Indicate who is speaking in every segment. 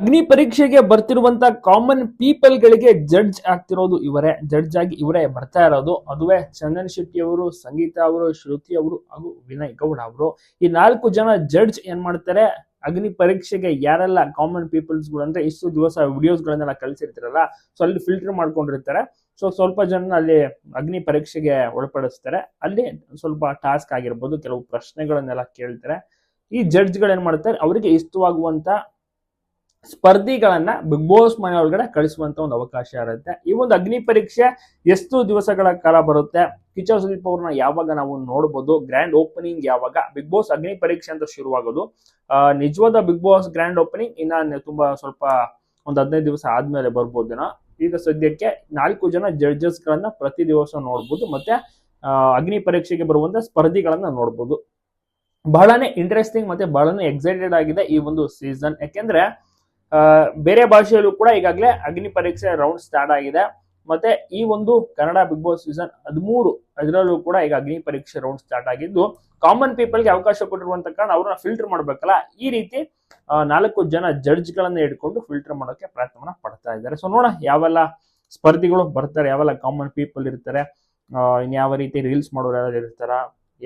Speaker 1: ಅಗ್ನಿ ಪರೀಕ್ಷೆಗೆ ಬರ್ತಿರುವಂತ common people ಗಳಿಗೆ ಜಡ್ಜ್ ಆಗ್ತಿರೋದು ಇವರೇ. ಜಡ್ಜ್ ಆಗಿ ಇವರೇ ಬರ್ತಾ ಇರೋದು. ಅದುವೇ ಚಂದನ್ ಶೆಟ್ಟಿ ಅವರು, ಸಂಗೀತ ಅವರು, ಶ್ರುತಿ ಅವರು ಹಾಗೂ ವಿನಯ್ ಗೌಡ ಅವರು. ಈ 4 ಜನ ಜಡ್ಜ್ ಏನ್ ಮಾಡ್ತಾರೆ, ಅಗ್ನಿ ಪರೀಕ್ಷೆಗೆ ಯಾರೆಲ್ಲ ಕಾಮನ್ ಪೀಪಲ್ಸ್ ಗಳು ಅಂದ್ರೆ ಇಷ್ಟು ದಿವಸ ವಿಡಿಯೋಸ್ ಗಳನ್ನೆಲ್ಲ ಕಳಿಸಿರ್ತಾರಲ್ಲ, ಸೊ ಅಲ್ಲಿ ಫಿಲ್ಟರ್ ಮಾಡ್ಕೊಂಡಿರ್ತಾರೆ. ಸೊ ಸ್ವಲ್ಪ ಜನ ಅಲ್ಲಿ ಅಗ್ನಿ ಪರೀಕ್ಷೆಗೆ ಒಳಪಡಿಸ್ತಾರೆ. ಅಲ್ಲಿ ಸ್ವಲ್ಪ ಟಾಸ್ಕ್ ಆಗಿರ್ಬೋದು, ಕೆಲವು ಪ್ರಶ್ನೆಗಳನ್ನೆಲ್ಲ ಕೇಳ್ತಾರೆ. ಈ ಜಡ್ಜ್ ಗಳು ಏನ್ ಮಾಡ್ತಾರೆ, ಅವರಿಗೆ ಇಷ್ಟವಾಗುವಂತ ಸ್ಪರ್ಧಿಗಳನ್ನ ಬಿಗ್ ಬಾಸ್ ಮನೆ ಒಳಗಡೆ ಕಳಿಸುವಂತ ಒಂದು ಅವಕಾಶ ಇರುತ್ತೆ. ಈ ಒಂದು ಅಗ್ನಿ ಪರೀಕ್ಷೆ ಎಷ್ಟು ದಿವಸಗಳ ಕಾಲ ಬರುತ್ತೆ, ಕಿಚ್ಚ ಸುದೀಪ್ ಅವ್ರನ್ನ ಯಾವಾಗ ನಾವು ನೋಡಬಹುದು, ಗ್ರ್ಯಾಂಡ್ ಓಪನಿಂಗ್ ಯಾವಾಗ, ಬಿಗ್ ಬಾಸ್ ಅಗ್ನಿ ಪರೀಕ್ಷೆ ಅಂತ ಶುರುವಾಗೋದು, ನಿಜವಾದ ಬಿಗ್ ಬಾಸ್ ಗ್ರ್ಯಾಂಡ್ ಓಪನಿಂಗ್ ಇನ್ನ ತುಂಬಾ ಸ್ವಲ್ಪ ಒಂದು 15 ದಿವಸ ಆದ್ಮೇಲೆ ಬರ್ಬೋದೇನೋ. ಈಗ ಸದ್ಯಕ್ಕೆ 4 ಜನ ಜಡ್ಜಸ್ ಗಳನ್ನ ಪ್ರತಿ ದಿವಸ ನೋಡ್ಬೋದು, ಮತ್ತೆ ಅಗ್ನಿ ಪರೀಕ್ಷೆಗೆ ಬರುವಂತ ಸ್ಪರ್ಧಿಗಳನ್ನ ನೋಡ್ಬೋದು. ಬಹಳನೇ ಇಂಟ್ರೆಸ್ಟಿಂಗ್ ಮತ್ತೆ ಬಹಳನೇ ಎಕ್ಸೈಟೆಡ್ ಆಗಿದೆ ಈ ಒಂದು ಸೀಸನ್. ಯಾಕೆಂದ್ರೆ ಬೇರೆ ಭಾಷೆಯಲ್ಲೂ ಕೂಡ ಈಗಾಗಲೇ ಅಗ್ನಿ ಪರೀಕ್ಷೆ ರೌಂಡ್ ಸ್ಟಾರ್ಟ್ ಆಗಿದೆ. ಮತ್ತೆ ಈ ಒಂದು ಕನ್ನಡ ಬಿಗ್ ಬಾಸ್ ಸೀಸನ್ 13 ಅದರಲ್ಲೂ ಕೂಡ ಈಗ ಅಗ್ನಿ ಪರೀಕ್ಷೆ ರೌಂಡ್ ಸ್ಟಾರ್ಟ್ ಆಗಿದ್ದು, ಕಾಮನ್ ಪೀಪಲ್ಗೆ ಅವಕಾಶ ಕೊಟ್ಟಿರುವಂತ ಕಾರಣ ಅವ್ರನ್ನ ಫಿಲ್ಟರ್ ಮಾಡ್ಬೇಕಲ್ಲ, ಈ ರೀತಿ 4 ಜನ ಜಡ್ಜ್ ಗಳನ್ನ ಇಟ್ಕೊಂಡು ಫಿಲ್ಟರ್ ಮಾಡೋಕೆ ಪ್ರಯತ್ನವನ್ನ ಪಡ್ತಾ ಇದ್ದಾರೆ. ಸೊ ನೋಡೋಣ ಯಾವೆಲ್ಲ ಸ್ಪರ್ಧಿಗಳು ಬರ್ತಾರೆ, ಯಾವೆಲ್ಲ ಕಾಮನ್ ಪೀಪಲ್ ಇರ್ತಾರೆ, ಇನ್ಯಾವ ರೀತಿ ರೀಲ್ಸ್ ಮಾಡೋರು ಯಾರು ಇರ್ತಾರ,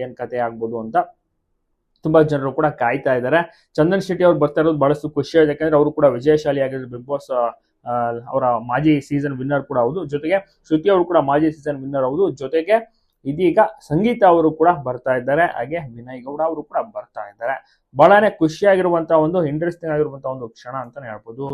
Speaker 1: ಏನ್ ಕತೆ ಆಗ್ಬೋದು ಅಂತ ತುಂಬಾ ಜನರು ಕೂಡ ಕಾಯ್ತಾ ಇದ್ದಾರೆ. ಚಂದನ್ ಶೆಟ್ಟಿ ಅವ್ರು ಬರ್ತಾ ಇರೋದು ಬಹಳಷ್ಟು ಖುಷಿ ಆಗಿದೆ. ಯಾಕಂದ್ರೆ ಅವರು ಕೂಡ ವಿಜಯಶಾಲಿ ಆಗಿದ್ರು, ಬಿಗ್ ಬಾಸ್ ಅವರ ಮಾಜಿ ಸೀಸನ್ ವಿನ್ನರ್ ಕೂಡ ಹೌದು. ಜೊತೆಗೆ ಶ್ರುತಿ ಅವರು ಕೂಡ ಮಾಜಿ ಸೀಸನ್ ವಿನ್ನರ್ ಹೌದು. ಜೊತೆಗೆ ಇದೀಗ ಸಂಗೀತ ಅವರು ಕೂಡ ಬರ್ತಾ ಇದ್ದಾರೆ, ಹಾಗೆ ವಿನಯ್ ಗೌಡ ಅವರು ಕೂಡ ಬರ್ತಾ ಇದ್ದಾರೆ. ಬಹಳನೇ ಖುಷಿಯಾಗಿರುವಂತಹ ಒಂದು ಇಂಟ್ರೆಸ್ಟಿಂಗ್ ಆಗಿರುವಂತಹ ಒಂದು ಕ್ಷಣ ಅಂತಾನೆ ಹೇಳ್ಬೋದು.